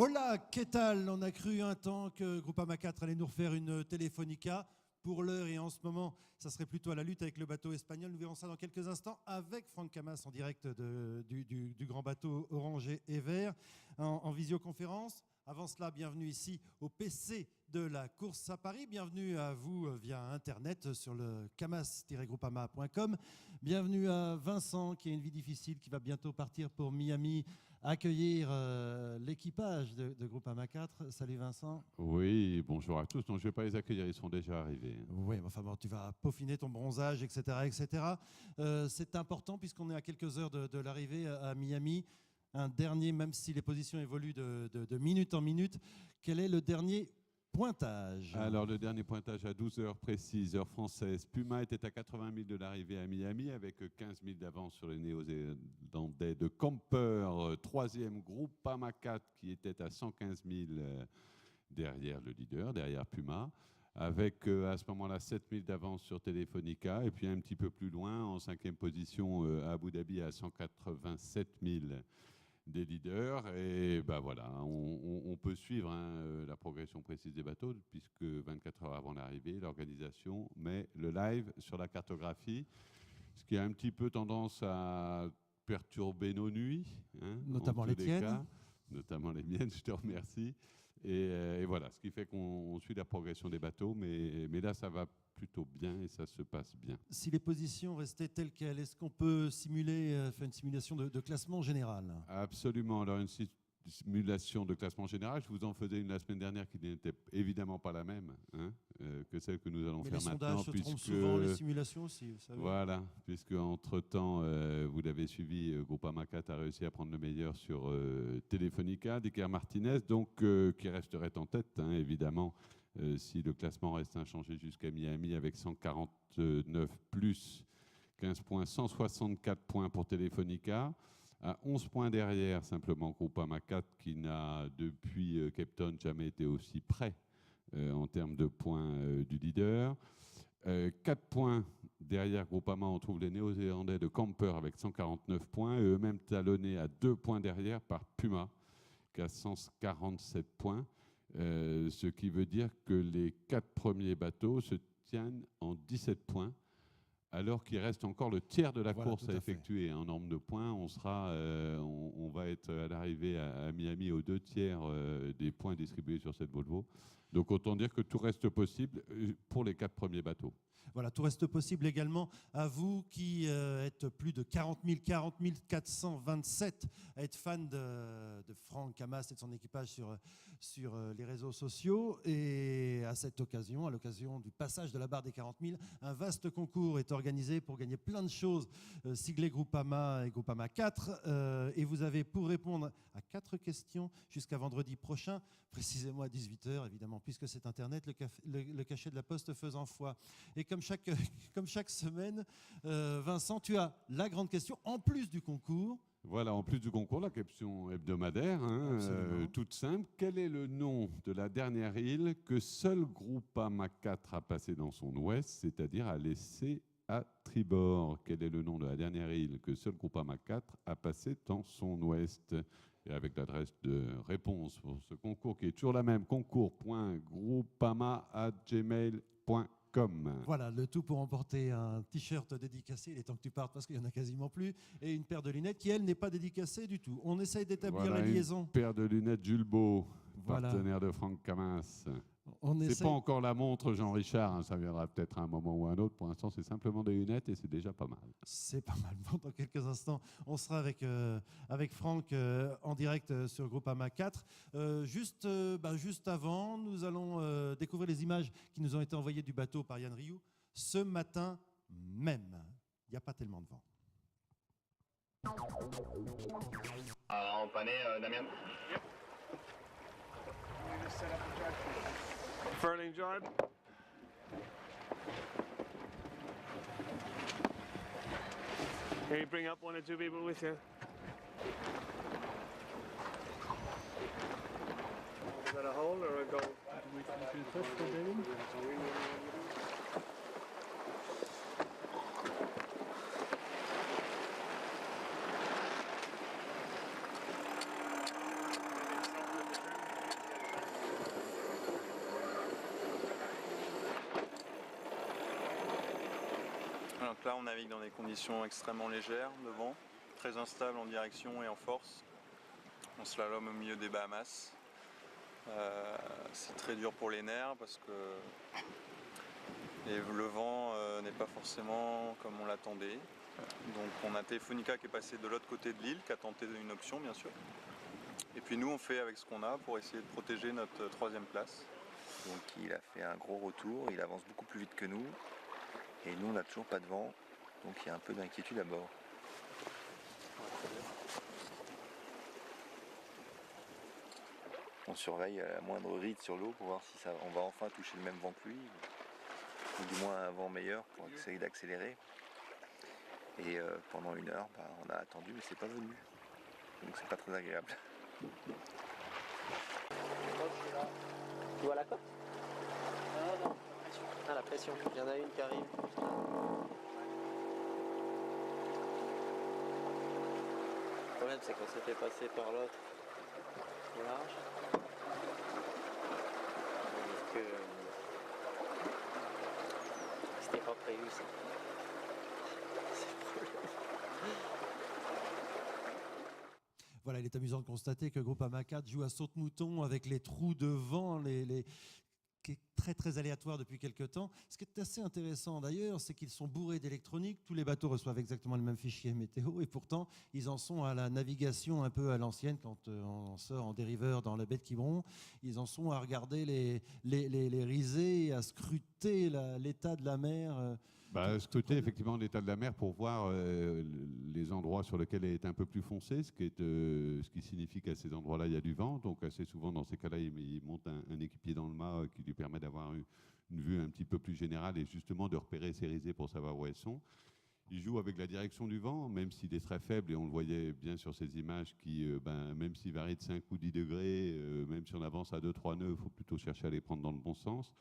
Hola, ¿qué tal? On a cru un temps que Groupama 4 allait nous refaire une Telefonica. Pour l'heure et en ce moment, ça serait plutôt à la lutte avec le bateau espagnol. Nous verrons ça dans quelques instants avec Franck Camas en direct du grand bateau orange et vert en visioconférence. Avant cela, bienvenue ici au PC de la course à Paris. Bienvenue à vous via Internet sur le camas-groupama.com. Bienvenue à Vincent qui a une vie difficile, qui va bientôt partir pour Miami, accueillir l'équipage de Groupama 4. Salut Vincent. Oui, bonjour à tous. Non, je ne vais pas les accueillir, ils sont déjà arrivés. Oui, enfin bon, tu vas peaufiner ton bronzage, etc. etc. C'est important puisqu'on est à quelques heures de l'arrivée à Miami. Un dernier, même si les positions évoluent de minute en minute, quel est le dernier pointage? Alors, le dernier pointage à 12 heures précises, heure française. Puma était à 80 000 de l'arrivée à Miami avec 15 000 d'avance sur les néo-zélandais de Camper. Troisième, Groupama 4 qui était à 115 000 derrière le leader, derrière Puma. Avec à ce moment-là 7 000 d'avance sur Telefonica. Et puis un petit peu plus loin, en cinquième position, à Abu Dhabi à 187 000 des leaders. Et ben voilà, on peut suivre la progression précise des bateaux, puisque 24 heures avant l'arrivée, l'organisation met le live sur la cartographie, ce qui a un petit peu tendance à perturber nos nuits. Notamment les tiennes. Notamment les miennes, je te remercie. Et voilà, ce qui fait qu'on suit la progression des bateaux, mais là, ça va plutôt bien et ça se passe bien. Si les positions restaient telles quelles, est-ce qu'on peut simuler, faire une simulation de classement général? Absolument. Alors, une simulation de classement général, je vous en faisais une la semaine dernière qui n'était évidemment pas la même que celle que nous allons faire maintenant. Les sondages se trompent souvent, les simulations aussi, vous savez. Voilà, puisque entre-temps, vous l'avez suivi, Groupama 4 a réussi à prendre le meilleur sur Telefonica, Dicker Martinez, donc qui resterait en tête, évidemment, si le classement reste inchangé jusqu'à Miami avec 149 plus 15 points, 164 points pour Telefonica. À 11 points derrière, simplement, Groupama 4 qui n'a, depuis Cape Town, jamais été aussi près en termes de points du leader. 4 points derrière Groupama, on trouve les Néo-Zélandais de Camper avec 149 points, et eux-mêmes talonnés à 2 points derrière par Puma, qui a 147 points. Ce qui veut dire que les 4 premiers bateaux se tiennent en 17 points, alors qu'il reste encore le tiers de la course à effectuer. En nombre de points, on va être à l'arrivée à Miami aux 2 tiers des points distribués sur cette Volvo. Donc autant dire que tout reste possible pour les 4 premiers bateaux. Voilà, tout reste possible également à vous qui êtes plus de 40 427 à être fan de Franck Camas et de son équipage sur les réseaux sociaux. Et à cette occasion, à l'occasion du passage de la barre des 40 000, un vaste concours est organisé pour gagner plein de choses, siglé Groupama et Groupama 4. Et vous avez, pour répondre à 4 questions jusqu'à vendredi prochain, précisément à 18h évidemment, puisque c'est Internet, le cachet de la poste faisant foi. Et comme chaque semaine, Vincent, tu as la grande question, en plus du concours. Voilà, en plus du concours, la question hebdomadaire, toute simple. Quel est le nom de la dernière île que seul Groupama 4 a passé dans son ouest, c'est-à-dire a laissé à tribord? Quel est le nom de la dernière île que seul Groupama 4 a passé dans son ouest? Et avec l'adresse de réponse pour ce concours qui est toujours la même, concours.groupama@gmail.com. Voilà, le tout pour emporter un t-shirt dédicacé, il est temps que tu partes parce qu'il n'y en a quasiment plus, et une paire de lunettes qui, elle, n'est pas dédicacée du tout. On essaye d'établir la liaison. Une paire de lunettes Jules Beau, partenaire de Franck Camas. C'est pas encore la montre Jean-Richard, ça viendra peut-être à un moment ou à un autre. Pour l'instant, c'est simplement des lunettes et c'est déjà pas mal. C'est pas mal. Bon, dans quelques instants, on sera avec Franck en direct sur Groupama 4. Juste avant, nous allons découvrir les images qui nous ont été envoyées du bateau par Yann Rioux ce matin même. Il n'y a pas tellement de vent. On connaît Damien. Furling job. Can you bring up 1 or 2 people with you? Is that a hole or a goal? là, on navigue dans des conditions extrêmement légères de vent, très instables en direction et en force. On slalom au milieu des Bahamas. C'est très dur pour les nerfs parce que le vent n'est pas forcément comme on l'attendait. Donc on a Telefonica qui est passé de l'autre côté de l'île, qui a tenté une option bien sûr. Et puis nous on fait avec ce qu'on a pour essayer de protéger notre troisième place. Donc il a fait un gros retour, il avance beaucoup plus vite que nous. Et nous on n'a toujours pas de vent, donc il y a un peu d'inquiétude à bord. On surveille à la moindre ride sur l'eau pour voir si on va enfin toucher le même vent que lui, ou du moins un vent meilleur pour essayer d'accélérer. Et pendant 1 heure, on a attendu mais c'est pas venu. Donc c'est pas très agréable. Tu vois la côte? Non, ah, la pression. Il y en a une qui arrive. Le problème c'est qu'on s'est fait passer par l'autre au large. Donc c'était pas prévu ça. C'est le problème. Voilà, il est amusant de constater que Groupama 4 joue à saute-mouton avec les trous de vent, qui est très très aléatoire depuis quelques temps. Ce qui est assez intéressant d'ailleurs, c'est qu'ils sont bourrés d'électronique. Tous les bateaux reçoivent exactement le même fichier météo et pourtant ils en sont à la navigation un peu à l'ancienne quand on sort en dériveur dans la baie de Quiberon. Ils en sont à regarder les risées, à scruter l'état de la mer. Scruter effectivement l'état de la mer pour voir les endroits sur lesquels elle est un peu plus foncée, ce qui signifie qu'à ces endroits-là, il y a du vent. Donc assez souvent, dans ces cas-là, il monte un équipier dans le mât qui lui permet d'avoir une vue un petit peu plus générale et justement de repérer ces risées pour savoir où elles sont. Il joue avec la direction du vent, même s'il est très faible, et on le voyait bien sur ces images qui, même s'il varie de 5 ou 10 degrés, même si on avance à 2-3 nœuds, il faut plutôt chercher à les prendre dans le bon sens.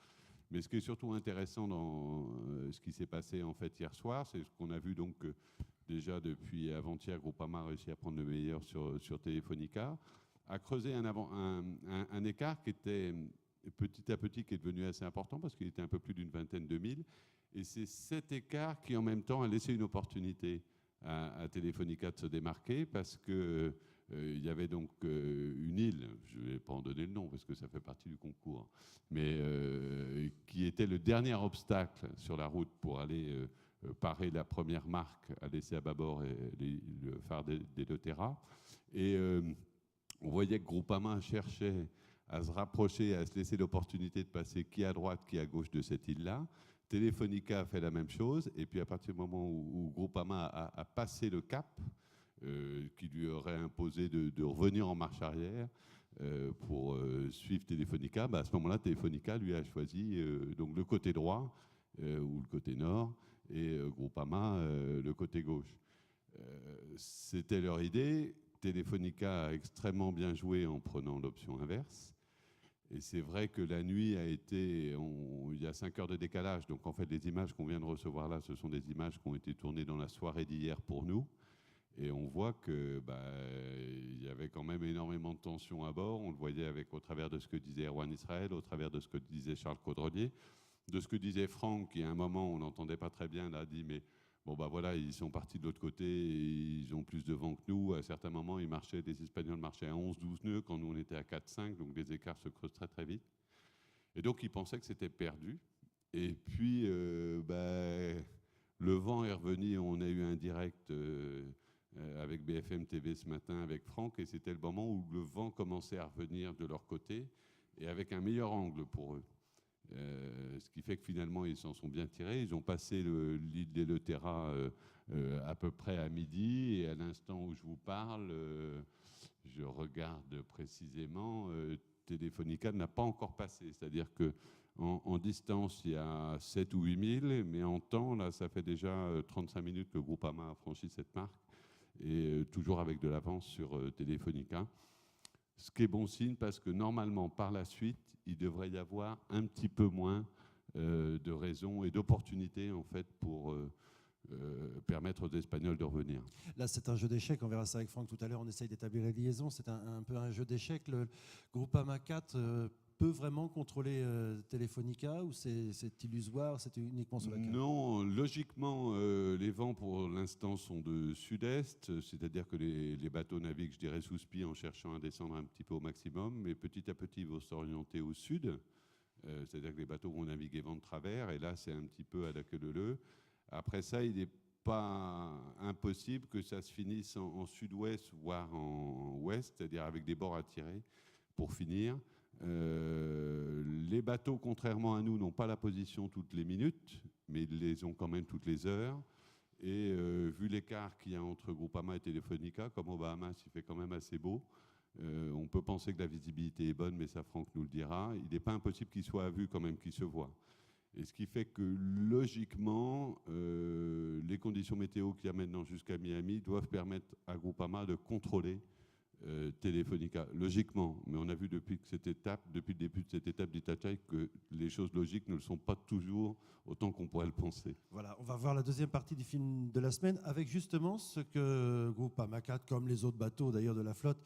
Mais ce qui est surtout intéressant dans ce qui s'est passé en fait hier soir, c'est ce qu'on a vu donc déjà depuis avant-hier, Groupama a réussi à prendre le meilleur sur Telefonica, a creusé un écart qui était petit à petit qui est devenu assez important parce qu'il était un peu plus d'une vingtaine de milles. Et c'est cet écart qui en même temps a laissé une opportunité à Telefonica de se démarquer parce que il y avait donc une île, je ne vais pas en donner le nom parce que ça fait partie du concours, mais qui était le dernier obstacle sur la route pour aller parer la première marque à laisser à bâbord le phare d'Eleuthera. Et on voyait que Groupama cherchait à se rapprocher, à se laisser l'opportunité de passer qui à droite, qui à gauche de cette île-là. Telefonica a fait la même chose, et puis à partir du moment où Groupama a passé le cap, qui lui aurait imposé de revenir en marche arrière pour suivre Telefonica, à ce moment-là, Telefonica lui a choisi donc le côté droit ou le côté nord et Groupama le côté gauche. C'était leur idée. Telefonica a extrêmement bien joué en prenant l'option inverse. Et c'est vrai que la nuit a été... il y a 5 heures de décalage. Donc en fait, les images qu'on vient de recevoir là, ce sont des images qui ont été tournées dans la soirée d'hier pour nous. Et on voit que il y avait quand même énormément de tension à bord. On le voyait au travers de ce que disait Erwan Israël, au travers de ce que disait Charles Caudrelier, de ce que disait Franck, qui à un moment, on n'entendait pas très bien, là, dit mais bon voilà, ils sont partis de l'autre côté, ils ont plus de vent que nous. À certains moments, les Espagnols marchaient à 11-12 nœuds quand nous on était à 4-5, donc les écarts se creusent très très vite. Et donc ils pensaient que c'était perdu. Et puis le vent est revenu, on a eu un direct avec BFM TV ce matin avec Franck, et c'était le moment où le vent commençait à revenir de leur côté et avec un meilleur angle pour eux. Ce qui fait que finalement ils s'en sont bien tirés. Ils ont passé l'île d'Eleuthera à peu près à midi, et à l'instant où je vous parle, je regarde précisément, Telefonica n'a pas encore passé. C'est-à-dire qu'en distance, il y a 7 ou 8 000, mais en temps, là, ça fait déjà 35 minutes que Groupama a franchi cette marque, et toujours avec de l'avance sur Telefonica. Ce qui est bon signe parce que normalement, par la suite, il devrait y avoir un petit peu moins de raisons et d'opportunités en fait pour permettre aux Espagnols de revenir. Là, c'est un jeu d'échecs. On verra ça avec Franck tout à l'heure. On essaye d'établir la liaison. C'est un peu un jeu d'échecs. Le Groupama 4 peut vraiment contrôler Telefonica ou c'est illusoire, c'est uniquement sur la carte? Non, logiquement, les vents pour l'instant sont de sud-est, c'est-à-dire que les bateaux naviguent, je dirais, sous spi en cherchant à descendre un petit peu au maximum, mais petit à petit, ils vont s'orienter au sud, c'est-à-dire que les bateaux vont naviguer vent de travers, et là, c'est un petit peu à la queue leu-leu. Après ça, il n'est pas impossible que ça se finisse en sud-ouest, voire en ouest, c'est-à-dire avec des bords à tirer pour finir. Les bateaux, contrairement à nous, n'ont pas la position toutes les minutes, mais ils les ont quand même toutes les heures. Et vu l'écart qu'il y a entre Groupama et Telefonica, comme aux Bahamas, il fait quand même assez beau. On peut penser que la visibilité est bonne, mais ça, Franck nous le dira. Il n'est pas impossible qu'il soit à vue quand même, qu'il se voit. Et ce qui fait que, logiquement, les conditions météo qui amènent jusqu'à Miami doivent permettre à Groupama de contrôler Telefonica, logiquement. Mais on a vu depuis le début de cette étape d'Itachai que les choses logiques ne le sont pas toujours autant qu'on pourrait le penser. Voilà, on va voir la deuxième partie du film de la semaine avec justement ce que Groupama 4, comme les autres bateaux d'ailleurs de la flotte,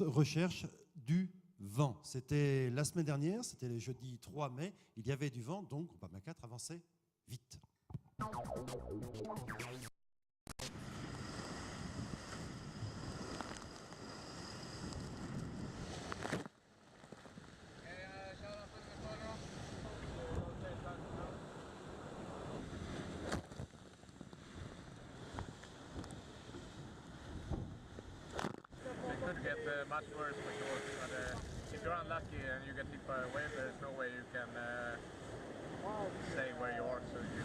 recherche du vent. C'était la semaine dernière, c'était le jeudi 3 mai, il y avait du vent, donc Groupama 4 avançait vite. It could get much worse for sure. But if you're unlucky and you get hit by a wave, there's no way you can stay where you are. So you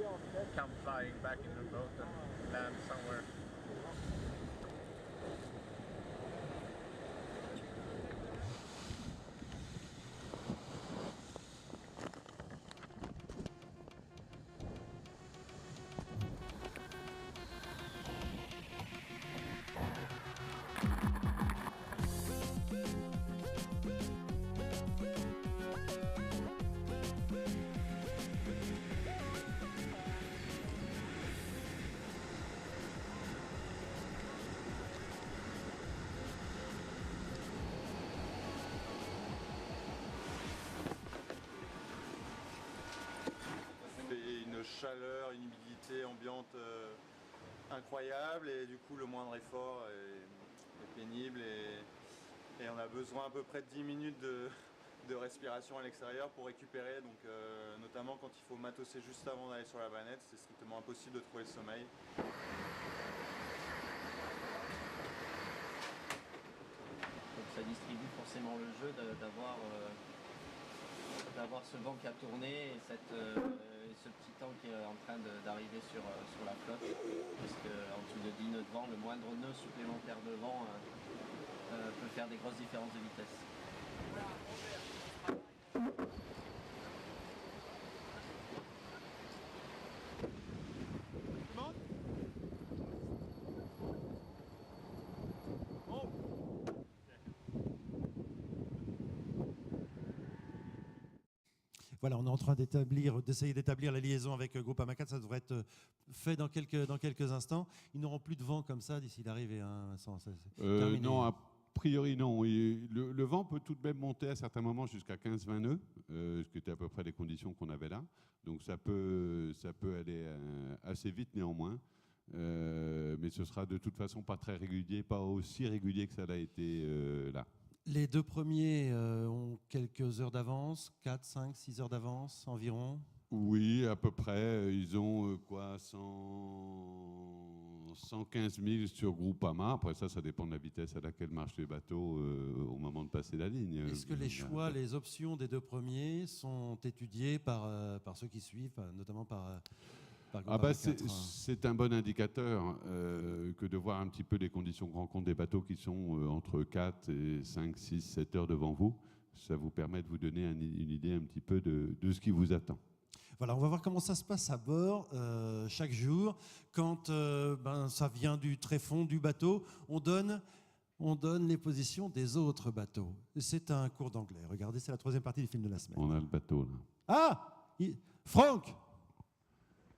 will come flying back into the boat and land somewhere. Chaleur, une humidité ambiante incroyable et du coup le moindre effort est pénible et on a besoin à peu près de 10 minutes de respiration à l'extérieur pour récupérer, donc notamment quand il faut matosser juste avant d'aller sur la banette, c'est strictement impossible de trouver le sommeil. Donc ça distribue forcément le jeu d'avoir ce vent qui a tourné et ce petit temps qui est en train d'arriver sur la flotte, parce qu'en dessous de 10 nœuds de vent, le moindre nœud supplémentaire de vent peut faire des grosses différences de vitesse. Voilà, on est en train d'essayer d'établir la liaison avec Groupama 4. Ça devrait être fait dans quelques instants. Ils n'auront plus de vent comme ça d'ici l'arrivée. Non, a priori non. Le vent peut tout de même monter à certains moments jusqu'à 15-20 nœuds, ce qui était à peu près les conditions qu'on avait là. Donc ça peut aller assez vite néanmoins. Mais ce sera de toute façon pas très régulier, pas aussi régulier que ça l'a été là. Les deux premiers ont quelques heures d'avance, 4, 5, 6 heures d'avance environ. Oui, à peu près. Ils ont 115 000 sur Groupama. Après ça dépend de la vitesse à laquelle marchent les bateaux au moment de passer la ligne. Est-ce que les choix, les options des deux premiers sont étudiées par ceux qui suivent, notamment par c'est un bon indicateur que de voir un petit peu les conditions de rencontre des bateaux qui sont entre 4 et 5, 6, 7 heures devant vous. Ça vous permet de vous donner une idée un petit peu de ce qui vous attend. Voilà, on va voir comment ça se passe à bord chaque jour. Quand ça vient du tréfond du bateau, on donne les positions des autres bateaux. C'est un cours d'anglais. Regardez, c'est la troisième partie du film de la semaine. On a le bateau là. Ah, Franck!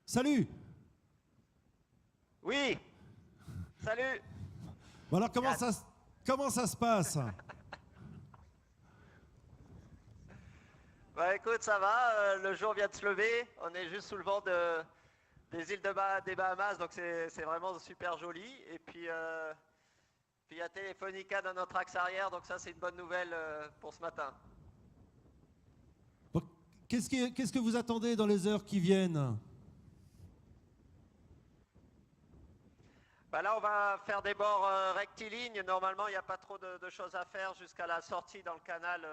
Salut! Oui! Salut! Bon alors comment ça se passe? Bah écoute, ça va, le jour vient de se lever, on est juste sous le vent des îles des Bahamas, donc c'est vraiment super joli. Et puis il y a Telefonica dans notre axe arrière, donc ça c'est une bonne nouvelle pour ce matin. Bon, qu'est-ce que vous attendez dans les heures qui viennent? Bah là on va faire des bords rectilignes, normalement il n'y a pas trop de choses à faire jusqu'à la sortie dans le canal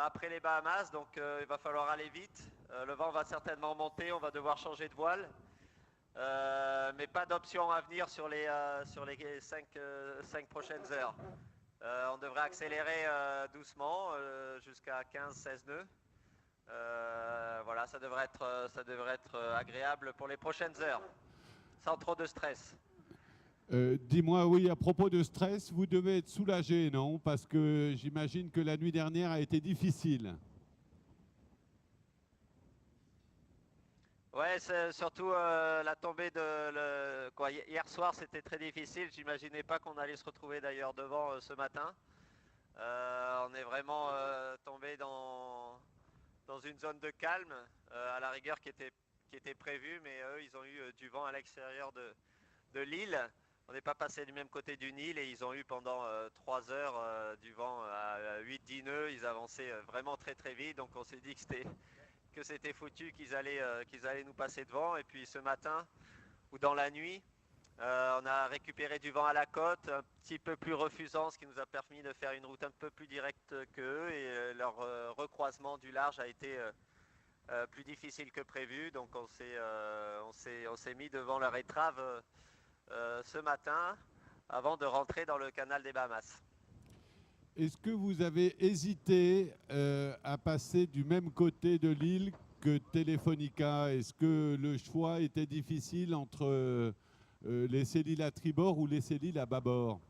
après les Bahamas, donc il va falloir aller vite. Le vent va certainement monter, on va devoir changer de voile. Mais pas d'option à venir sur les 5 prochaines heures. On devrait accélérer doucement jusqu'à 15-16 nœuds. Voilà, ça devrait être agréable pour les prochaines heures, sans trop de stress. Dis-moi, oui, à propos de stress, vous devez être soulagé, non? Parce que j'imagine que la nuit dernière a été difficile. Ouais, c'est surtout la tombée hier soir, c'était très difficile. J'imaginais pas qu'on allait se retrouver d'ailleurs devant ce matin. On est vraiment tombé dans une zone de calme, à la rigueur qui était prévue, mais eux, ils ont eu du vent à l'extérieur de l'île. On n'est pas passé du même côté du Nil et ils ont eu pendant 3 heures du vent à 8-10 nœuds. Ils avançaient vraiment très très vite, donc on s'est dit que c'était foutu, qu'ils allaient nous passer devant. Et puis ce matin, ou dans la nuit, on a récupéré du vent à la côte, un petit peu plus refusant, ce qui nous a permis de faire une route un peu plus directe qu'eux. Et leur recroisement du large a été plus difficile que prévu. Donc on s'est mis devant leur étrave ce matin avant de rentrer dans le canal des Bahamas. Est-ce que vous avez hésité à passer du même côté de l'île que Telefonica? Est-ce que le choix était difficile entre laisser l'île à tribord ou laisser l'île à bâbord?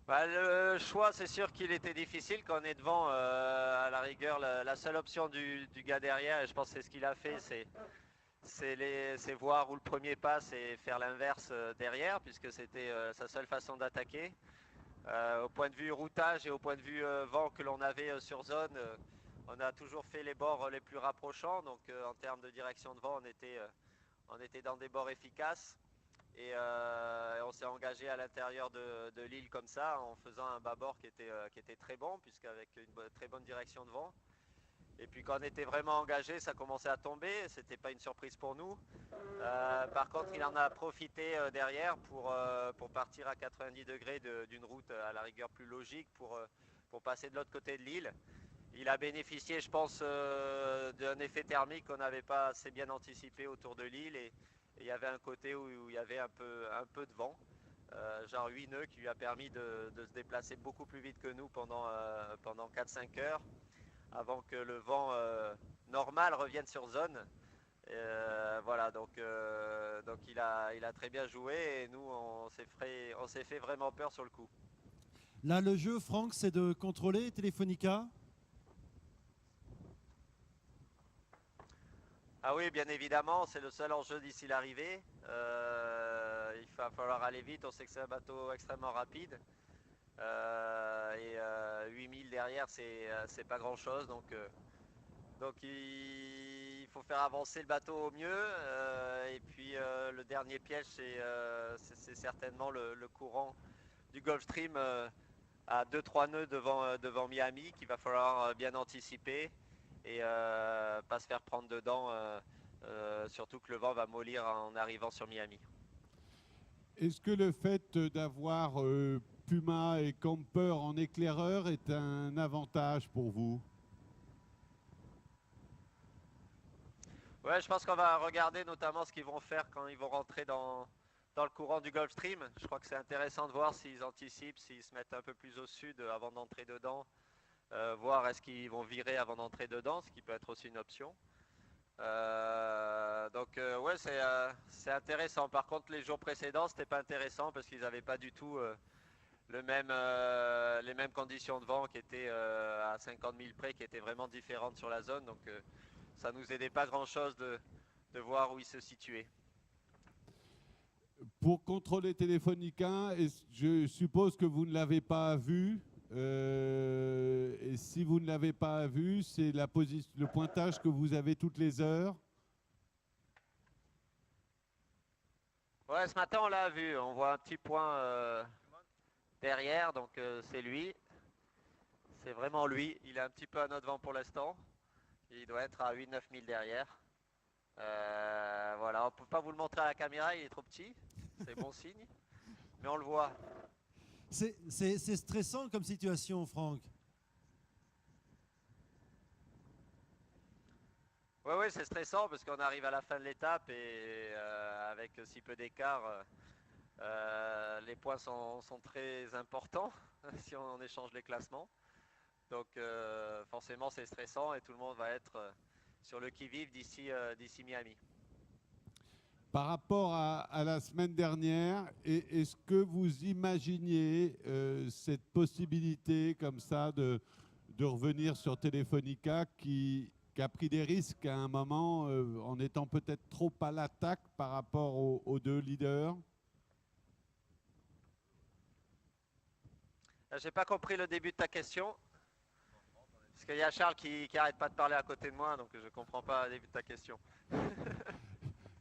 Bah, le choix, c'est sûr qu'il était difficile quand on est devant. À la rigueur, la seule option du gars derrière, et je pense que c'est ce qu'il a fait, c'est voir où le premier passe et faire l'inverse derrière, puisque c'était sa seule façon d'attaquer. Au point de vue routage et au point de vue vent que l'on avait sur zone, on a toujours fait les bords les plus rapprochants. Donc en termes de direction de vent, on était dans des bords efficaces. Et on s'est engagé à l'intérieur de l'île comme ça, en faisant un bâbord qui était très bon, puisqu'avec une très bonne direction de vent. Et puis quand on était vraiment engagé, ça commençait à tomber, c'était pas une surprise pour nous. Par contre, il en a profité derrière pour partir à 90 degrés d'une route à la rigueur plus logique pour passer de l'autre côté de l'île. Il a bénéficié, je pense, d'un effet thermique qu'on n'avait pas assez bien anticipé autour de l'île, et il y avait un côté où il y avait un peu de vent, genre 8 nœuds, qui lui a permis de se déplacer beaucoup plus vite que nous pendant 4-5 heures, avant que le vent normal revienne sur zone. Voilà, donc il a très bien joué, et nous on s'est fait vraiment peur sur le coup. Là, le jeu, Franck, c'est de contrôler Telefonica? Ah oui, bien évidemment, c'est le seul enjeu d'ici l'arrivée. Il va falloir aller vite, on sait que c'est un bateau extrêmement rapide. 8000 derrière, c'est pas grand chose, donc il faut faire avancer le bateau au mieux. Et puis le dernier piège, c'est certainement le courant du Gulfstream à 2-3 nœuds devant Miami, qu'il va falloir bien anticiper et pas se faire prendre dedans, surtout que le vent va mollir en arrivant sur Miami. Est-ce que le fait d'avoir Puma et Camper en éclaireur est un avantage pour vous? Ouais, je pense qu'on va regarder notamment ce qu'ils vont faire quand ils vont rentrer dans le courant du Gulfstream. Je crois que c'est intéressant de voir s'ils anticipent, s'ils se mettent un peu plus au sud avant d'entrer dedans, voir est-ce qu'ils vont virer avant d'entrer dedans, ce qui peut être aussi une option. Ouais, c'est intéressant. Par contre, les jours précédents, c'était pas intéressant parce qu'ils n'avaient pas du tout les mêmes conditions de vent, qui étaient à 50 000 près, qui étaient vraiment différentes sur la zone. Donc ça nous aidait pas grand-chose de voir où ils se situaient. Pour contrôler Telefonica, je suppose que vous ne l'avez pas vu Et si vous ne l'avez pas vu, c'est le pointage que vous avez toutes les heures. Ouais, ce matin on l'a vu, on voit un petit point derrière, donc c'est lui. C'est vraiment lui, il est un petit peu à notre vent pour l'instant. Il doit être à 8-9 000 derrière. Voilà, on ne peut pas vous le montrer à la caméra, il est trop petit, c'est bon signe, mais on le voit. C'est stressant comme situation, Franck. Oui, c'est stressant parce qu'on arrive à la fin de l'étape et avec si peu d'écart, les points sont très importants si on échange les classements. Donc forcément c'est stressant et tout le monde va être sur le qui-vive d'ici Miami. Par rapport à la semaine dernière, est-ce que vous imaginiez cette possibilité comme ça de revenir sur Telefonica qui a pris des risques à un moment en étant peut-être trop à l'attaque par rapport aux deux leaders? J'ai pas compris le début de ta question. Parce qu'il y a Charles qui arrête pas de parler à côté de moi, donc je comprends pas le début de ta question.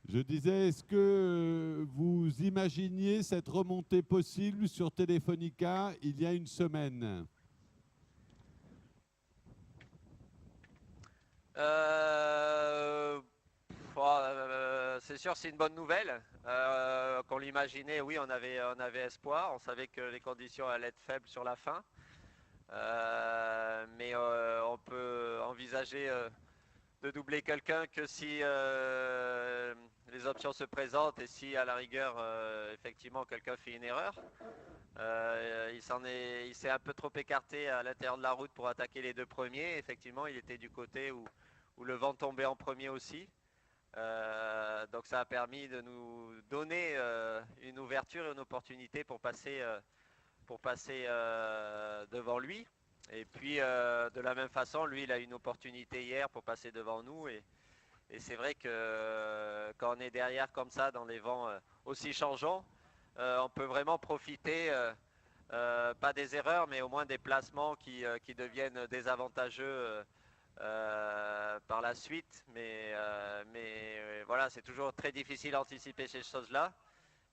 Je disais, est-ce que vous imaginiez cette remontée possible sur Telefonica il y a une semaine? C'est sûr, c'est une bonne nouvelle. Qu'on l'imaginait, oui, on avait espoir. On savait que les conditions allaient être faibles sur la fin. Mais on peut envisager de doubler quelqu'un que si les options se présentent et si à la rigueur effectivement quelqu'un fait une erreur. Il s'est un peu trop écarté à l'intérieur de la route pour attaquer les deux premiers. Effectivement, il était du côté où le vent tombait en premier aussi. Donc ça a permis de nous donner une ouverture et une opportunité pour passer devant lui. Et puis de la même façon, lui, il a une opportunité hier pour passer devant nous. Et c'est vrai que quand on est derrière comme ça, dans les vents aussi changeants, on peut vraiment profiter, pas des erreurs, mais au moins des placements qui deviennent désavantageux par la suite. Mais voilà, c'est toujours très difficile d'anticiper ces choses-là.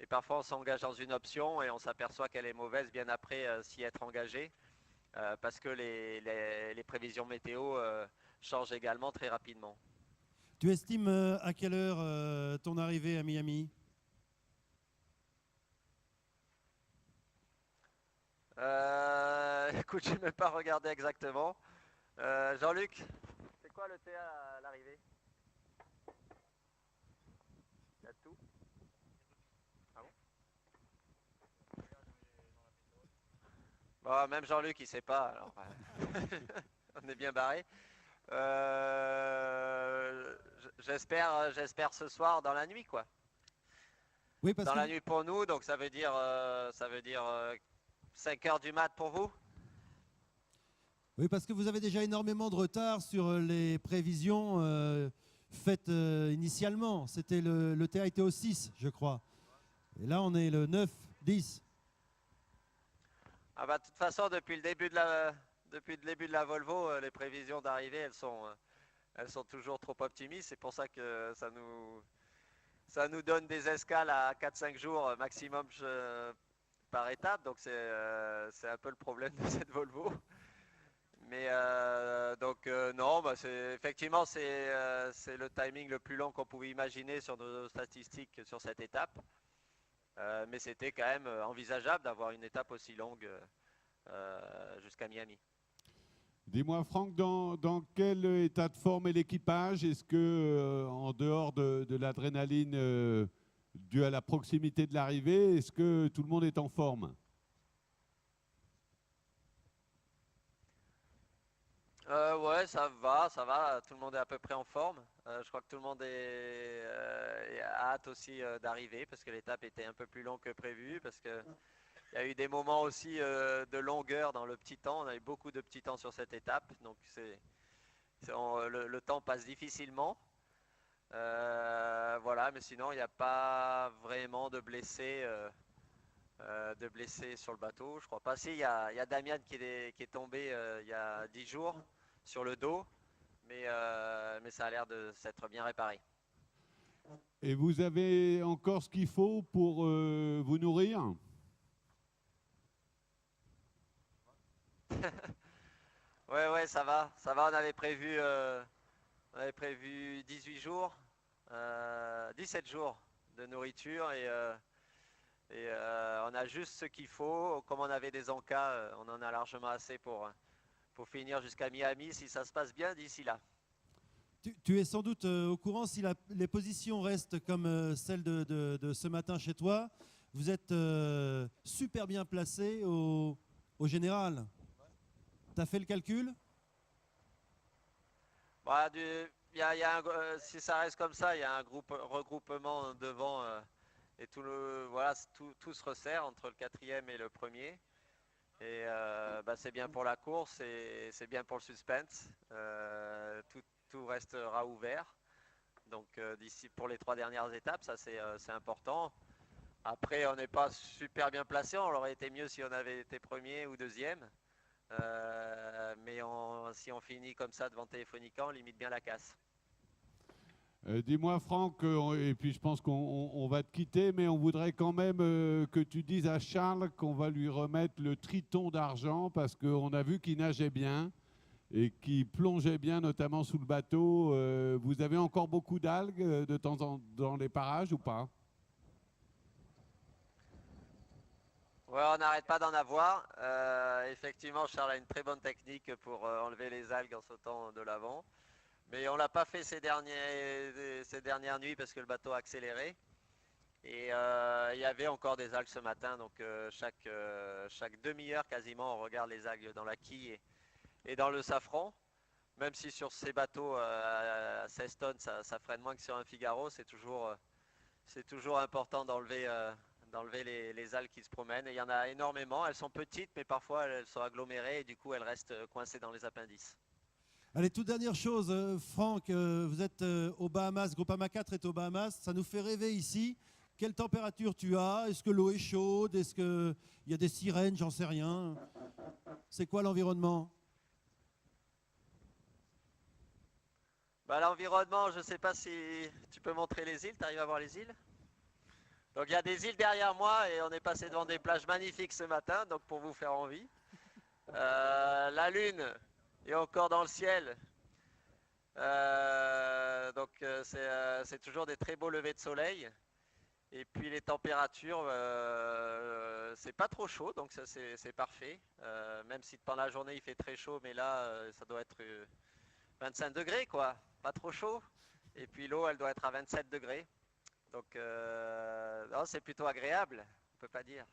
Et parfois, on s'engage dans une option et on s'aperçoit qu'elle est mauvaise bien après s'y être engagé. Parce que les prévisions météo changent également très rapidement. Tu estimes à quelle heure ton arrivée à Miami? Écoute, je n'ai même pas regardé exactement. Jean-Luc, c'est quoi le TA à l'arrivée? Il y a tout? Ah bon? Bon, même Jean-Luc, il ne sait pas, alors on est bien barré. J'espère ce soir dans la nuit, quoi. Oui, parce dans que la nuit pour nous, donc ça veut dire 5 heures du mat pour vous. Oui, parce que vous avez déjà énormément de retard sur les prévisions faites initialement. C'était le TA était au 6, je crois. Et là, on est le 9, 10. Ah bah, de toute façon, depuis le début de la Volvo, les prévisions d'arrivée, elles sont toujours trop optimistes. C'est pour ça que ça nous donne des escales à 4-5 jours maximum par étape. Donc c'est un peu le problème de cette Volvo. Mais non, bah effectivement c'est le timing le plus long qu'on pouvait imaginer sur nos statistiques sur cette étape. Mais c'était quand même envisageable d'avoir une étape aussi longue jusqu'à Miami. Dis-moi Franck, dans quel état de forme est l'équipage? Est-ce que en dehors de l'adrénaline due à la proximité de l'arrivée, est-ce que tout le monde est en forme? Ouais, ça va, tout le monde est à peu près en forme. Je crois que tout le monde est hâte aussi d'arriver parce que l'étape était un peu plus longue que prévu, parce que il y a eu des moments aussi de longueur dans le petit temps. On a eu beaucoup de petits temps sur cette étape, donc le temps passe difficilement. Voilà, mais sinon il n'y a pas vraiment de blessés de blessés sur le bateau. Je crois pas. Si, il y a Damien qui est tombé il y a 10 jours sur le dos, mais ça a l'air de s'être bien réparé. Et vous avez encore ce qu'il faut pour vous nourrir? Ouais, ça va. On avait prévu 18 jours, 17 jours de nourriture et on a juste ce qu'il faut. Comme on avait des encas, on en a largement assez pour finir jusqu'à Miami si ça se passe bien d'ici là. Tu es sans doute au courant si les positions restent comme celles de ce matin chez toi. Vous êtes super bien placé au général. Tu as fait le calcul? Bah, si ça reste comme ça, il y a un regroupement devant et tout se resserre entre le 4e et le 1er. Et c'est bien pour la course et c'est bien pour le suspense. Tout restera ouvert. Donc d'ici pour les 3 dernières étapes, ça c'est important. Après, on n'est pas super bien placé. On aurait été mieux si on avait été 1er ou 2e. Mais si on finit comme ça devant Telefonica, on limite bien la casse. Dis-moi Franck, et puis je pense qu'on va te quitter, mais on voudrait quand même que tu dises à Charles qu'on va lui remettre le Triton d'argent parce qu'on a vu qu'il nageait bien et qu'il plongeait bien, notamment sous le bateau. Vous avez encore beaucoup d'algues de temps en temps dans les parages ou pas? Ouais, on n'arrête pas d'en avoir. Effectivement, Charles a une très bonne technique pour enlever les algues en sautant de l'avant. Mais on ne l'a pas fait ces dernières nuits parce que le bateau a accéléré. Et il y avait encore des algues ce matin. Donc chaque demi-heure quasiment, on regarde les algues dans la quille et dans le safran. Même si sur ces bateaux à 16 tonnes, ça freine moins que sur un Figaro, c'est toujours important d'enlever les algues qui se promènent. Et il y en a énormément. Elles sont petites, mais parfois elles sont agglomérées et du coup elles restent coincées dans les appendices. Allez, toute dernière chose, Franck, vous êtes aux Bahamas, Groupama 4 est aux Bahamas, ça nous fait rêver ici. Quelle température tu as? Est-ce que l'eau est chaude? Est-ce qu'il y a des sirènes? J'en sais rien. C'est quoi l'environnement? L'environnement, je ne sais pas si tu peux montrer les îles, tu arrives à voir les îles? Donc il y a des îles derrière moi et on est passé devant des plages magnifiques ce matin, donc pour vous faire envie. La lune est encore dans le ciel, donc c'est toujours des très beaux levers de soleil. Et puis les températures, c'est pas trop chaud, donc ça c'est parfait. Même si pendant la journée il fait très chaud, mais là ça doit être 25 degrés quoi, pas trop chaud. Et puis l'eau elle doit être à 27 degrés. Donc c'est plutôt agréable, on peut pas dire.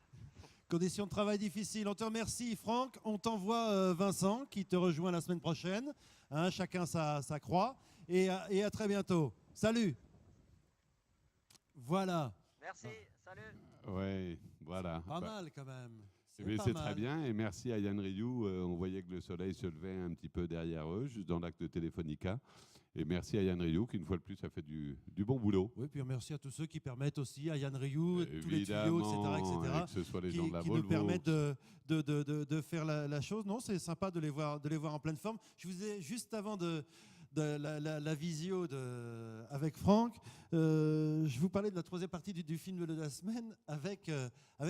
Conditions de travail difficiles. On te remercie Franck. On t'envoie Vincent qui te rejoint la semaine prochaine. Hein, chacun sa croix. Et à très bientôt. Salut. Voilà. Merci, salut. Ouais, voilà. Pas mal quand même. C'est très bien et merci à Yann Rioux. On voyait que le soleil se levait un petit peu derrière eux, juste dans l'acte de Telefonica. Et merci à Yann Rioux qui, une fois de plus, a fait du bon boulot. Oui, puis merci à tous ceux qui permettent aussi, à Yann Rioux, tous les tuyaux, etc. Que ce soit les qui, gens de la qui Volvo. nous permettent de faire la chose. Non, c'est sympa de les voir en pleine forme. Je vous ai, juste avant de la visio avec Franck, je vous parlais de la troisième partie du film de la semaine avec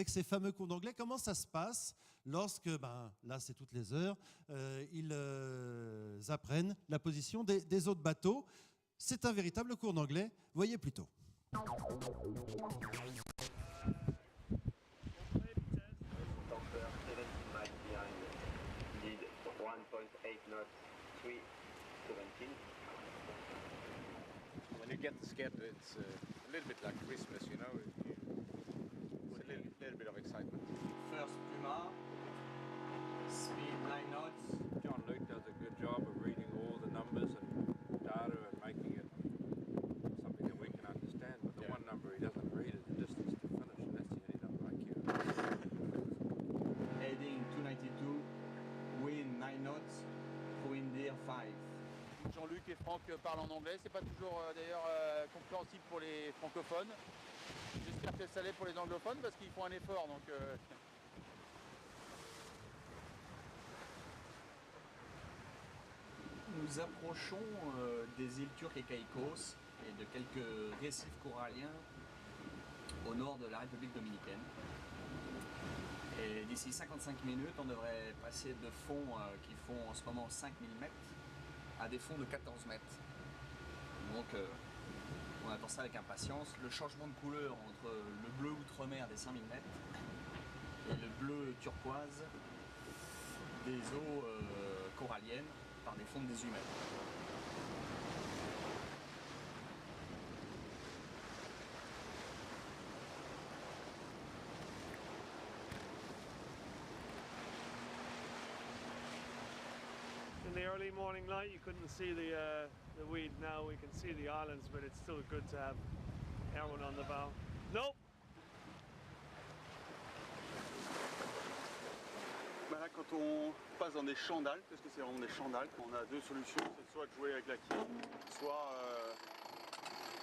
ces fameux cours d'anglais. Comment ça se passe lorsque, là c'est toutes les heures, ils apprennent la position des autres bateaux? C'est un véritable cours d'anglais. Voyez plutôt. When you get the skip, it's a little bit like Christmas, you know. It's a little bit of excitement. First Puma, speed 9 knots. John Luke does a good job of reading all the numbers and data and making it something that we can understand. But the one number he doesn't read is the distance to finish, and that's the only number I care about. Heading 292, wind 9 knots, wind deer 5. Jean-Luc et Franck parlent en anglais, c'est pas toujours d'ailleurs compréhensible pour les francophones. J'espère quartier salé pour les anglophones parce qu'ils font un effort. Donc, Nous approchons des îles Turques et Caïcos et de quelques récifs coralliens au nord de la République dominicaine. Et d'ici 55 minutes, on devrait passer de fonds qui font en ce moment 5000 mètres à des fonds de 14 mètres. Donc on attend ça avec impatience. Le changement de couleur entre le bleu outre-mer des 5000 mètres et le bleu turquoise des eaux coralliennes par des fonds de 18 mètres. In the early morning light, you couldn't see the weed. Now we can see the islands, but it's still good to have everyone on the bow. Nope. bah là, quand on passe dans des champs d'algues, parce que c'est vraiment des champs d'algues, on a deux solutions. C'est soit de jouer avec la quille, soit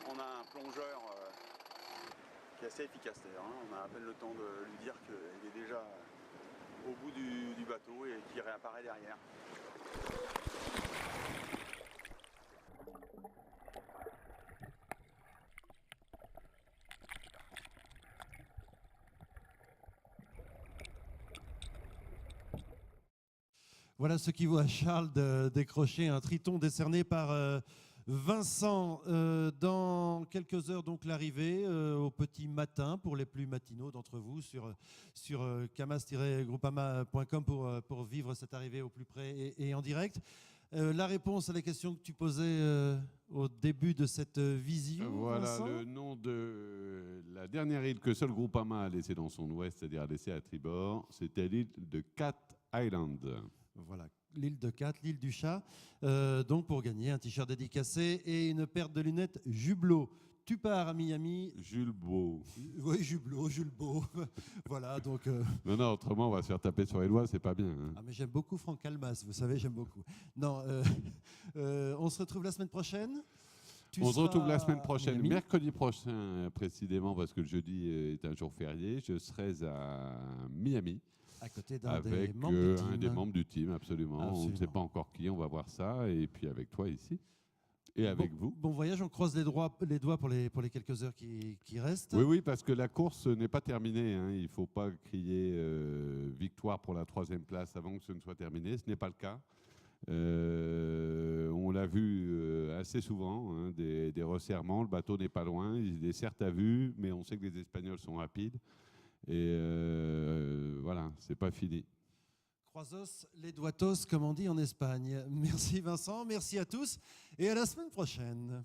on a un plongeur qui est assez efficace d'ailleurs. Hein. On a à peine le temps de lui dire qu'il est déjà au bout du bateau et qu'il réapparaît derrière. Voilà ce qui vaut à Charles de décrocher un triton décerné par Vincent. Dans quelques heures, donc l'arrivée au petit matin pour les plus matinaux d'entre vous sur camas-groupama.com pour vivre cette arrivée au plus près et en direct. La réponse à la question que tu posais au début de cette visio. Voilà Vincent. le nom de la dernière île que seul Groupama a laissée dans son ouest, c'est-à-dire a laissée à tribord, c'était l'île de Cat Island. Voilà, l'île de Cat, l'île du chat. Donc pour gagner un t-shirt dédicacé et une paire de lunettes Jublot. Tu pars à Miami. Jules Beau. Oui, Jublot, Jules Beau. Voilà, donc... Non, autrement, on va se faire taper sur les doigts, c'est pas bien. Hein. Ah, mais j'aime beaucoup Franck Calmas, vous savez, j'aime beaucoup. Non, on se retrouve la semaine prochaine. On se retrouve la semaine prochaine, mercredi prochain précisément, parce que le jeudi est un jour férié. Je serai à Miami. À côté d'un avec un des membres du team, absolument. On ne sait pas encore qui, on va voir ça. Et puis avec toi ici. Et avec vous. Bon voyage, on croise les doigts pour les quelques heures qui restent. Oui, parce que la course n'est pas terminée. Hein. Il ne faut pas crier victoire pour la 3e place avant que ce ne soit terminé. Ce n'est pas le cas. On l'a vu assez souvent, hein, des resserrements. Le bateau n'est pas loin. Il est certes à vue, mais on sait que les Espagnols sont rapides. Et voilà, c'est pas fini. Croisos les doigtos, comme on dit en Espagne. Merci Vincent, merci à tous et à la semaine prochaine.